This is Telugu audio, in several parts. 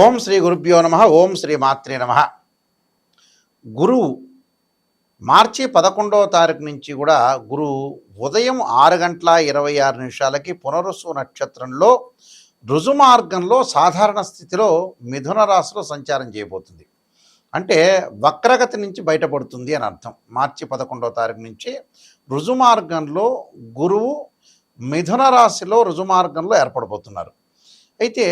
ఓం శ్రీ గురుభ్యో నమ. ఓం శ్రీ మాత్రే నమ. గురువు మార్చి 11వ తారీఖు నుంచి కూడా గురువు ఉదయం 6:26 పునరుసు నక్షత్రంలో రుజుమార్గంలో సాధారణ స్థితిలో మిథున రాశిలో సంచారం చేయబోతుంది. అంటే వక్రగతి నుంచి బయటపడుతుంది అని అర్థం. మార్చి 11వ తారీఖు నుంచి రుజుమార్గంలో గురువు మిథున రాశిలో రుజుమార్గంలో ఏర్పడబోతున్నారు. అయితే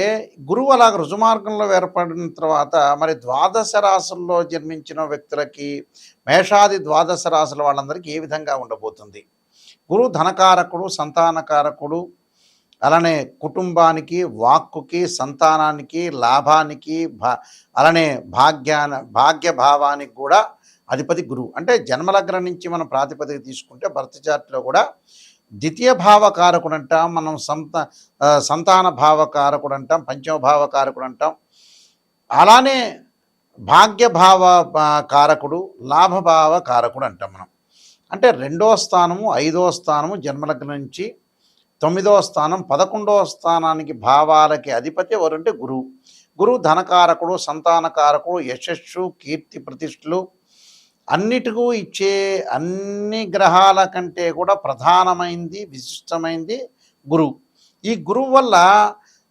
గురువు అలాగ రుజుమార్గంలో ఏర్పడిన తర్వాత మరి ద్వాదశ రాశుల్లో జన్మించిన వ్యక్తులకి, మేషాది ద్వాదశ రాశుల వాళ్ళందరికీ ఏ విధంగా ఉండబోతుంది? గురువు ధనకారకుడు, సంతానకారకుడు, అలానే కుటుంబానికి, వాక్కుకి, సంతానానికి, లాభానికి, అలానే భాగ్యభావానికి కూడా అధిపతి గురువు. అంటే జన్మలగ్నం నుంచి మనం ప్రాతిపదిక తీసుకుంటే బర్త్ చార్ట్లో కూడా ద్వితీయ భావకారకుడు అంటాం, మనం సంతాన భావకారకుడు అంటాం, పంచమ భావకారకుడు అంటాం. అలానే భాగ్యభావ కారకుడు, లాభభావ కారకుడు అంటాం మనం. అంటే 2వ స్థానము, 5వ స్థానము జన్మలగ్నం నుంచి 9వ స్థానం, 11వ స్థానానికి భావాలకి అధిపతి ఎవరంటే గురువు. గురువు ధనకారకుడు, సంతానకారకుడు, యశస్సు, కీర్తి ప్రతిష్టలు అన్నిటికూ ఇచ్చే అన్ని గ్రహాల కంటే కూడా ప్రధానమైంది, విశిష్టమైంది గురువు. ఈ గురువు వల్ల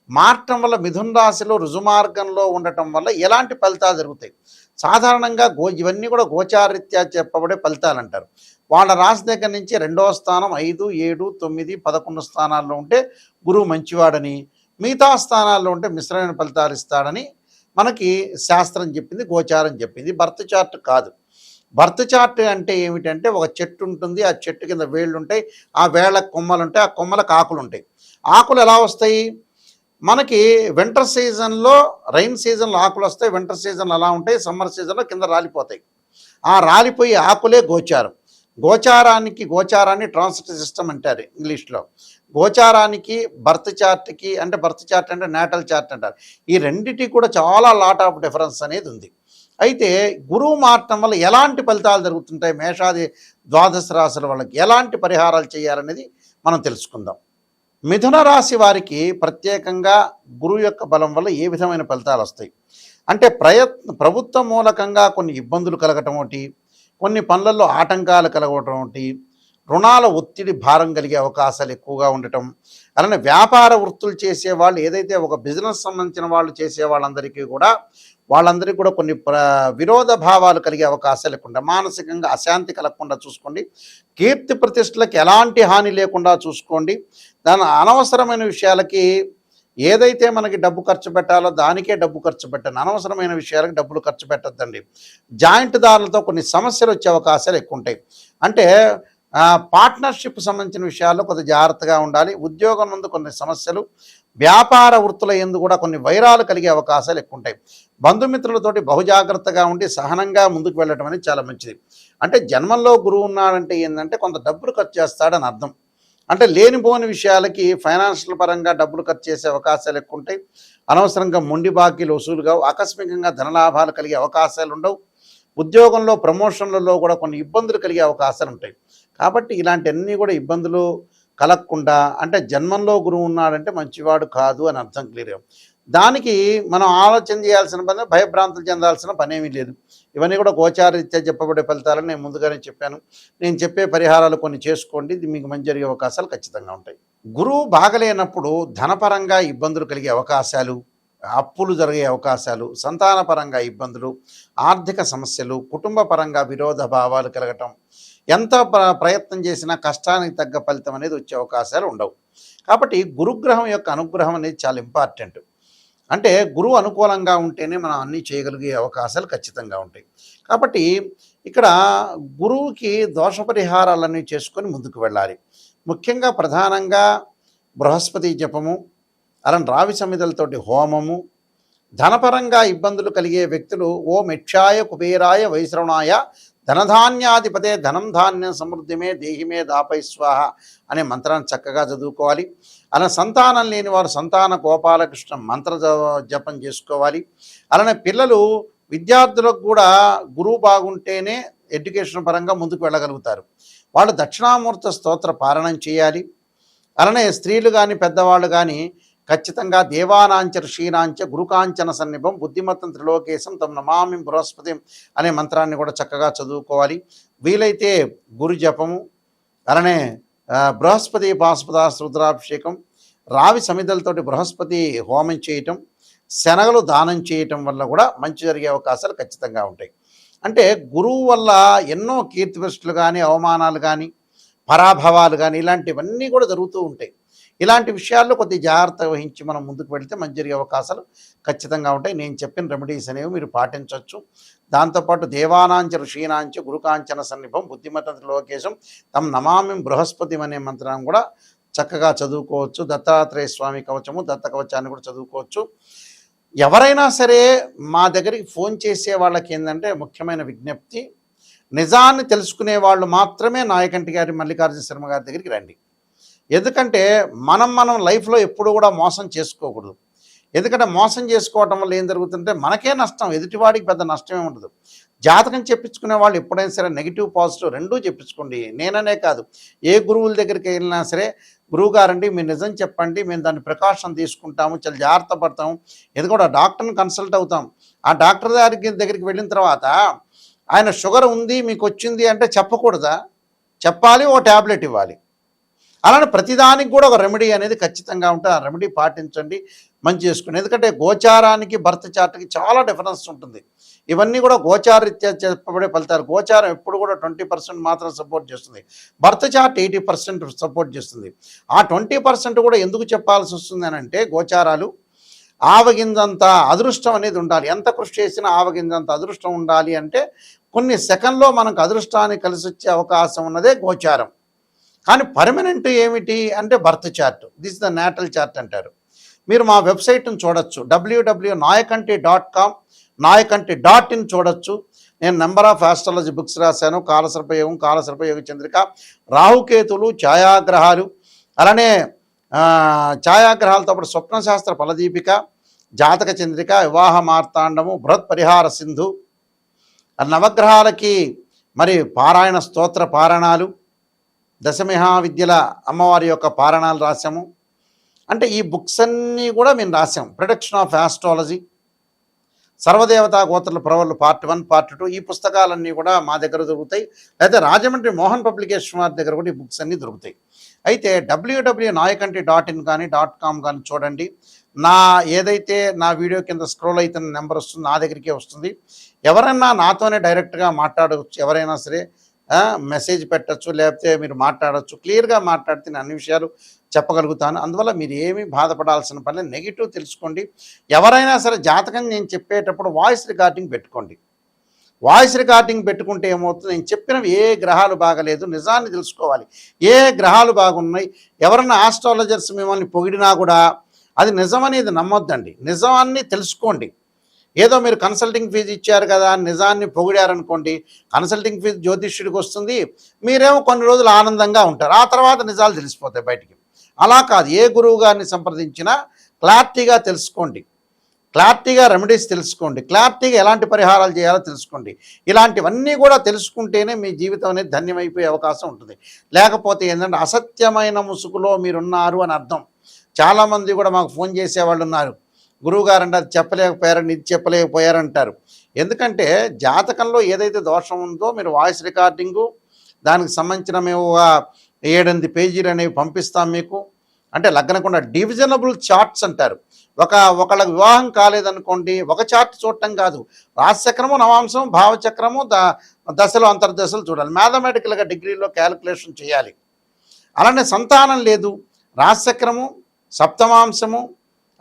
మారటం వల్ల మిథున రాశిలో రుజుమార్గంలో ఉండటం వల్ల ఎలాంటి ఫలితాలు జరుగుతాయి? సాధారణంగా ఇవన్నీ కూడా గోచారీత్యా చెప్పబడే ఫలితాలు అంటారు. వాళ్ళ రాశి దగ్గర నుంచి 2వ స్థానం, 5, 7, 9, 11 స్థానాల్లో ఉంటే గురువు మంచివాడని, మిగతా స్థానాల్లో ఉంటే మిశ్రమైన ఫలితాలు ఇస్తాడని మనకి శాస్త్రం చెప్పింది, గోచారం చెప్పింది. బర్త్ చార్ట్ కాదు. బర్త్ చార్ట్ అంటే ఏమిటంటే ఒక చెట్టు ఉంటుంది, ఆ చెట్టు కింద వేళ్ళు ఉంటాయి, ఆ వేళ్ళకు కొమ్మలు ఉంటాయి, ఆ కొమ్మలకు ఆకులు ఉంటాయి. ఆకులు ఎలా వస్తాయి? మనకి వింటర్ సీజన్లో, రైన్ సీజన్లో ఆకులు వస్తాయి, వింటర్ సీజన్లో అలా ఉంటాయి, సమ్మర్ సీజన్లో కింద రాలిపోతాయి. ఆ రాలిపోయి ఆకులే గోచారం. గోచారాన్ని ట్రాన్సిట్ సిస్టమ్ అంటారు ఇంగ్లీష్లో. గోచారానికి బర్త్ చార్ట్కి, అంటే బర్త్ చార్ట్ అంటే నేటల్ చార్ట్ అంటారు. ఈ రెండిటికి కూడా చాలా లాట్ ఆఫ్ డిఫరెన్స్ అనేది ఉంది. అయితే గురువు మారటం వల్ల ఎలాంటి ఫలితాలు జరుగుతుంటాయి, మేషాది ద్వాదశ రాశుల వాళ్ళకి ఎలాంటి పరిహారాలు చేయాలనేది మనం తెలుసుకుందాం. మిథున రాశి వారికి ప్రత్యేకంగా గురువు యొక్క బలం వల్ల ఏ విధమైన ఫలితాలు వస్తాయి అంటే ప్రభుత్వ మూలకంగా కొన్ని ఇబ్బందులు కలగటం ఒకటి, కొన్ని పనులలో ఆటంకాలు కలగటం ఒకటి, రుణాల ఒత్తిడి భారం కలిగే అవకాశాలు ఎక్కువగా ఉండటం, అలానే వ్యాపార వృత్తులు చేసేవాళ్ళు, ఏదైతే ఒక బిజినెస్ సంబంధించిన వాళ్ళు చేసే వాళ్ళందరికీ కూడా కొన్ని విరోధ భావాలు కలిగే అవకాశాలు ఎక్కువ, మానసికంగా అశాంతి కలగకుండా చూసుకోండి. కీర్తి ప్రతిష్టలకు ఎలాంటి హాని లేకుండా చూసుకోండి. దాని అనవసరమైన విషయాలకి ఏదైతే మనకి డబ్బు ఖర్చు పెట్టాలో దానికే డబ్బు ఖర్చు పెట్టండి. అనవసరమైన విషయాలకు డబ్బులు ఖర్చు పెట్టద్దండి. జాయింట్ దారులతో కొన్ని సమస్యలు వచ్చే అవకాశాలు ఎక్కువ ఉంటాయి. అంటే పార్ట్నర్షిప్ సంబంధించిన విషయాల్లో కొద్దిగా జాగ్రత్తగా ఉండాలి. ఉద్యోగం ముందు కొన్ని సమస్యలు, వ్యాపార వృత్తుల యందు కూడా కొన్ని వైరాలు కలిగే అవకాశాలు ఎక్కువ ఉంటాయి. బంధుమిత్రులతోటి బహుజాగ్రత్తగా ఉండి సహనంగా ముందుకు వెళ్ళడం అనేది చాలా మంచిది. అంటే జన్మంలో గురువు ఉన్నాడంటే ఏంటంటే కొంత డబ్బులు ఖర్చు చేస్తాడని అర్థం. అంటే లేనిపోని విషయాలకి ఫైనాన్షియల్ పరంగా డబ్బులు ఖర్చు చేసే అవకాశాలు ఎక్కువ ఉంటాయి. అనవసరంగా మొండి బాకీలు వసూలుగా, ఆకస్మికంగా ధనలాభాలు కలిగే అవకాశాలు ఉండవు. ఉద్యోగంలో ప్రమోషన్లలో కూడా కొన్ని ఇబ్బందులు కలిగే అవకాశాలు ఉంటాయి. కాబట్టి ఇలాంటివన్నీ కూడా ఇబ్బందులు కలగకుండా, అంటే జన్మంలో గురువు ఉన్నాడంటే మంచివాడు కాదు అని అర్థం క్లియర్గా. దానికి మనం ఆలోచన చేయాల్సిన పని, భయభ్రాంతులు చెందాల్సిన పనేమీ లేదు. ఇవన్నీ కూడా గోచారీత్యా చెప్పబడే ఫలితాలని నేను ముందుగానే చెప్పాను. నేను చెప్పే పరిహారాలు కొన్ని చేసుకోండి, ఇది మీకు మంచి జరిగే అవకాశాలు ఖచ్చితంగా ఉంటాయి. గురువు బాగలేనప్పుడు ధనపరంగా ఇబ్బందులు కలిగే అవకాశాలు, అప్పులు జరిగే అవకాశాలు, సంతానపరంగా ఇబ్బందులు, ఆర్థిక సమస్యలు, కుటుంబ పరంగా విరోధ భావాలు కలగటం, ఎంత ప్రయత్నం చేసినా కష్టానికి తగ్గ ఫలితం అనేది వచ్చే అవకాశాలు ఉండవు. కాబట్టి గురుగ్రహం యొక్క అనుగ్రహం అనేది చాలా ఇంపార్టెంట్. అంటే గురువు అనుకూలంగా ఉంటేనే మనం అన్నీ చేయగలిగే అవకాశాలు ఖచ్చితంగా ఉంటాయి. కాబట్టి ఇక్కడ గురువుకి దోష పరిహారాలన్నీ చేసుకొని ముందుకు వెళ్ళాలి. ముఖ్యంగా ప్రధానంగా బృహస్పతి జపము, అలానే రావి సమిధలతోటి హోమము, ధనపరంగా ఇబ్బందులు కలిగే వ్యక్తులు ఓం యక్షాయ కుబేరాయ వైశ్రవణాయ ధనధాన్యాధిపతే ధనం ధాన్యం సమృద్ధిమే దేహిమే దాపై స్వాహ అనే మంత్రాన్ని చక్కగా చదువుకోవాలి. అలా సంతానం లేని వారు సంతాన గోపాలకృష్ణ మంత్ర జపం చేసుకోవాలి. అలానే పిల్లలు, విద్యార్థులకు కూడా గురువు బాగుంటేనే ఎడ్యుకేషన్ పరంగా ముందుకు వెళ్ళగలుగుతారు. వాళ్ళు దక్షిణామూర్తి స్తోత్ర పారాయణం చేయాలి. అలానే స్త్రీలు కానీ పెద్దవాళ్ళు కానీ ఖచ్చితంగా దేవానాంచ ఋషీనాంచ గురుకాంచన సన్నిభం బుద్ధిమత్తం త్రిలోకేశం తమ నమామి బృహస్పతి అనే మంత్రాన్ని కూడా చక్కగా చదువుకోవాలి. వీలైతే గురు జపము, అలానే బృహస్పతి పాశుపత రుద్రాభిషేకం, రావి సమిధలతోటి బృహస్పతి హోమం చేయటం, శనగలు దానం చేయటం వల్ల కూడా మంచి జరిగే అవకాశాలు ఖచ్చితంగా ఉంటాయి. అంటే గురువు వల్ల ఎన్నో కీర్తిప్రతిష్టలు కానీ, అవమానాలు కానీ, పరాభవాలు కానీ ఇలాంటివన్నీ కూడా జరుగుతూ ఉంటాయి. ఇలాంటి విషయాల్లో కొద్దిగా జాగ్రత్త వహించి మనం ముందుకు వెళితే మంచి జరిగే అవకాశాలు ఖచ్చితంగా ఉంటాయి. నేను చెప్పిన రెమెడీస్ అనేవి మీరు పాటించవచ్చు. దాంతోపాటు దేవానాంచ ఋషీనాంచ గురుకాంచన సన్నిభం బుద్ధిమత్త త్రిలోకేశం తమ నమామి బృహస్పతి అనే మంత్రాన్ని కూడా చక్కగా చదువుకోవచ్చు. దత్తాత్రేయ స్వామి కవచము, దత్త కవచాన్ని కూడా చదువుకోవచ్చు. ఎవరైనా సరే మా దగ్గరికి ఫోన్ చేసే వాళ్ళకి ఏంటంటే ముఖ్యమైన విజ్ఞప్తి, నిజాన్ని తెలుసుకునే వాళ్ళు మాత్రమే నాయకంటి గారి మల్లికార్జున శర్మ గారి దగ్గరికి రండి. ఎందుకంటే మనం లైఫ్లో ఎప్పుడు కూడా మోసం చేసుకోకూడదు. ఎందుకంటే మోసం చేసుకోవటం వల్ల ఏం జరుగుతుంటే మనకే నష్టం, ఎదుటివాడికి పెద్ద నష్టమే ఉండదు. జాతకం చెప్పించుకునే వాళ్ళు ఎప్పుడైనా సరే నెగిటివ్ పాజిటివ్ రెండూ చెప్పించుకోండి. నేననే కాదు, ఏ గురువుల దగ్గరికి వెళ్ళినా సరే, గురువుగారండి మీరు నిజం చెప్పండి, మేము దాన్ని ప్రికాషన్ తీసుకుంటాము, చాలా జాగ్రత్త పడతాము. ఎందుకంటే డాక్టర్ని కన్సల్ట్ అవుతాం. ఆ డాక్టర్ దగ్గరికి వెళ్ళిన తర్వాత ఆయన షుగర్ ఉంది మీకు వచ్చింది అంటే చెప్పకూడదా? చెప్పాలి, ఓ ట్యాబ్లెట్ ఇవ్వాలి. అలానే ప్రతిదానికి కూడా ఒక రెమెడీ అనేది ఖచ్చితంగా ఉంటే ఆ రెమెడీ పాటించండి, మంచి చేసుకోండి. ఎందుకంటే గోచారానికి బర్త్ చార్ట్కి చాలా డిఫరెన్స్ ఉంటుంది. ఇవన్నీ కూడా గోచారీత్యా చెప్పబడే ఫలితాలు. గోచారం ఎప్పుడు కూడా 20% మాత్రం సపోర్ట్ చేస్తుంది, బర్త్ చార్ట్ 80% సపోర్ట్ చేస్తుంది. ఆ 20% కూడా ఎందుకు చెప్పాల్సి వస్తుంది అని అంటే, గోచారాలు ఆవగింజంత అదృష్టం అనేది ఉండాలి. ఎంత కృషి చేసినా ఆవగింజంత అదృష్టం ఉండాలి అంటే కొన్ని సెకండ్లో మనకు అదృష్టాన్ని కలిసి వచ్చే అవకాశం ఉన్నదే గోచారం. కానీ పర్మనెంట్ ఏమిటి అంటే birth chart, this the natal chart అంటారు. మీరు మా వెబ్సైట్ని చూడొచ్చు, www.nayakanti.com, nayakanti.in చూడొచ్చు. నేను నెంబర్ ఆఫ్ ఆస్ట్రాలజీ బుక్స్ రాశాను. కాలసర్పయోగం, కాలసర్పయోగ చంద్రిక, రాహుకేతులు, ఛాయాగ్రహాలు, అలానే ఛాయాగ్రహాలతో పాటు స్వప్నశాస్త్ర ఫలదీపిక, జాతక చంద్రిక, వివాహ మార్తాండము, బృహత్ పరిహార సింధు, నవగ్రహాలకి మరి పారాయణ స్తోత్ర పారాయణాలు, దశమహావిద్యల అమ్మవారి యొక్క పారాయణాలు రాశాము. అంటే ఈ బుక్స్ అన్నీ కూడా మేము రాసాం. ప్రొడక్షన్ ఆఫ్ ఆస్ట్రాలజీ, సర్వదేవతా గోత్రుల ప్రవర్లు పార్ట్ 1, పార్ట్ 2 ఈ పుస్తకాలన్నీ కూడా మా దగ్గర దొరుకుతాయి. అయితే రాజమండ్రి మోహన్ పబ్లికేషన్ వారి దగ్గర కూడా ఈ బుక్స్ అన్నీ దొరుకుతాయి. అయితే www.nayakanti.in కానీ .com కానీ చూడండి. ఏదైతే నా వీడియో కింద స్క్రోల్ అవుతున్న నెంబర్ వస్తుంది, నా దగ్గరికే వస్తుంది. ఎవరైనా నాతోనే డైరెక్ట్గా మాట్లాడవచ్చు. ఎవరైనా సరే మెసేజ్ పెట్టచ్చు, లేకపోతే మీరు మాట్లాడచ్చు. క్లియర్గా మాట్లాడితే నేను అన్ని విషయాలు చెప్పగలుగుతాను. అందువల్ల మీరు ఏమీ బాధపడాల్సిన పని, నెగిటివ్ తెలుసుకోండి. ఎవరైనా సరే జాతకం నేను చెప్పేటప్పుడు వాయిస్ రికార్డింగ్ పెట్టుకోండి. వాయిస్ రికార్డింగ్ పెట్టుకుంటే ఏమవుతుంది, నేను చెప్పినవి ఏ గ్రహాలు బాగలేదు, నిజాన్ని తెలుసుకోవాలి. ఏ గ్రహాలు బాగున్నాయి, ఎవరన్నా ఆస్ట్రాలజర్స్ మిమ్మల్ని పొగిడినా కూడా అది నిజమనేది నమ్మొద్దండి. నిజాన్ని తెలుసుకోండి. ఏదో మీరు కన్సల్టింగ్ ఫీజు ఇచ్చారు కదా అని నిజాన్ని పొగిడారనుకోండి, కన్సల్టింగ్ ఫీజు జ్యోతిష్యుడికి వస్తుంది, మీరేమో కొన్ని రోజులు ఆనందంగా ఉంటారు, ఆ తర్వాత నిజాలు తెలిసిపోతాయి బయటికి. అలా కాదు, ఏ గురువు గారిని సంప్రదించినా క్లారిటీగా తెలుసుకోండి, క్లారిటీగా రెమెడీస్ తెలుసుకోండి, క్లారిటీగా ఎలాంటి పరిహారాలు చేయాలో తెలుసుకోండి. ఇలాంటివన్నీ కూడా తెలుసుకుంటేనే మీ జీవితం అనేది ధన్యమైపోయే అవకాశం ఉంటుంది. లేకపోతే ఏంటంటే అసత్యమైన ముసుగులో మీరున్నారు అని అర్థం. చాలామంది కూడా మాకు ఫోన్ చేసేవాళ్ళు ఉన్నారు, గురువుగారు అంటే అది చెప్పలేకపోయారని, ఇది చెప్పలేకపోయారంటారు. ఎందుకంటే జాతకంలో ఏదైతే దోషం ఉందో మీరు వాయిస్ రికార్డింగు, దానికి సంబంధించిన మేము 7-8 పేజీలు అనేవి పంపిస్తాం మీకు. అంటే లగ్నకుండా డివిజనబుల్ చార్ట్స్ అంటారు. ఒకళ్ళకి వివాహం కాలేదనుకోండి, ఒక చార్ట్ చూడటం కాదు, రాశిచక్రము, నవాంశం, భావచక్రము, దశలు, అంతర్దశలు చూడాలి. మ్యాథమెటికల్గా డిగ్రీలో క్యాలిక్యులేషన్ చేయాలి. అలానే సంతానం లేదు, రాశిచక్రము, సప్తమాంశము,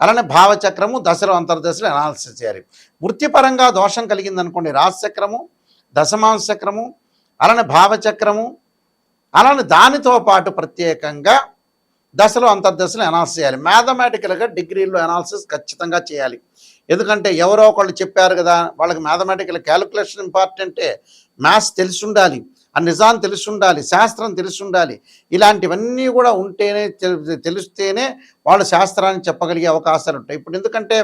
అలానే భావచక్రము, దశలు, అంతర్దశలు అనాలిసిస్ చేయాలి. వృత్తిపరంగా దోషం కలిగిందనుకోండి, రాశిచక్రము, దశమాంశ చక్రము, అలానే భావచక్రము, అలానే దానితో పాటు ప్రత్యేకంగా దశలు, అంతర్దశలు అనాలిసిస్ చేయాలి. మ్యాథమెటికల్గా డిగ్రీలో అనాలిసిస్ ఖచ్చితంగా చేయాలి. ఎందుకంటే ఎవరో ఒకళ్ళు చెప్పారు కదా, వాళ్ళకి మ్యాథమెటికల్ క్యాలిక్యులేషన్ ఇంపార్టెంటే, మ్యాథ్స్ తెలిసి ఉండాలి, ఆ నిజాన్ని తెలిసి ఉండాలి, శాస్త్రం తెలిసి ఉండాలి. ఇలాంటివన్నీ కూడా ఉంటేనే, తెలిస్తేనే వాళ్ళు శాస్త్రాన్ని చెప్పగలిగే అవకాశాలు ఉంటాయి. ఇప్పుడు ఎందుకంటే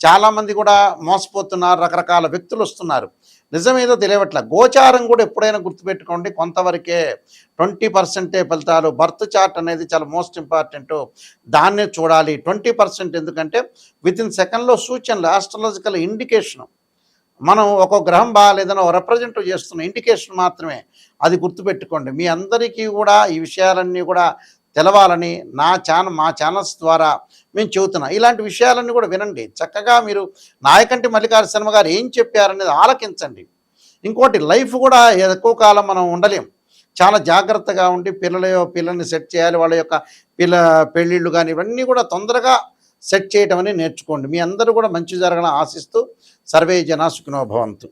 చాలామంది కూడా మోసపోతున్నారు, రకరకాల వ్యక్తులు వస్తున్నారు. నిజమేదో తెలియవట్ల. గోచారం కూడా ఎప్పుడైనా గుర్తుపెట్టుకోండి కొంతవరకే. 20% ఫలితాలు. బర్త్ చార్ట్ అనేది చాలా మోస్ట్ ఇంపార్టెంటు. దాన్నే చూడాలి. 20% ఎందుకంటే వితిన్ సెకండ్‌లో సూచనలు ఆస్ట్రాలజికల్ ఇండికేషను. మనం ఒక్కో గ్రహం బాగాలేదని ఒక రిప్రజెంట్ చేస్తున్న ఇండికేషన్ మాత్రమే. అది గుర్తుపెట్టుకోండి. మీ అందరికీ కూడా ఈ విషయాలన్నీ కూడా తెలవాలని మా ఛానల్స్ ద్వారా మేము చెబుతున్నాం. ఇలాంటి విషయాలన్నీ కూడా వినండి. చక్కగా మీరు నాయకంటి మల్లికార్జున శర్మ గారు ఏం చెప్పారనేది ఆలకించండి. ఇంకోటి లైఫ్ కూడా ఎక్కువ కాలం మనం ఉండలేం. చాలా జాగ్రత్తగా ఉండి పిల్లల్ని సెట్ చేయాలి. వాళ్ళ యొక్క పెళ్ళిళ్ళు కానీ ఇవన్నీ కూడా తొందరగా సెట్ చేయటం అనేది నేర్చుకోండి. మీ అందరూ కూడా మంచి జరగాలని ఆశిస్తూ సర్వే జనా సుఖినో భవంతు.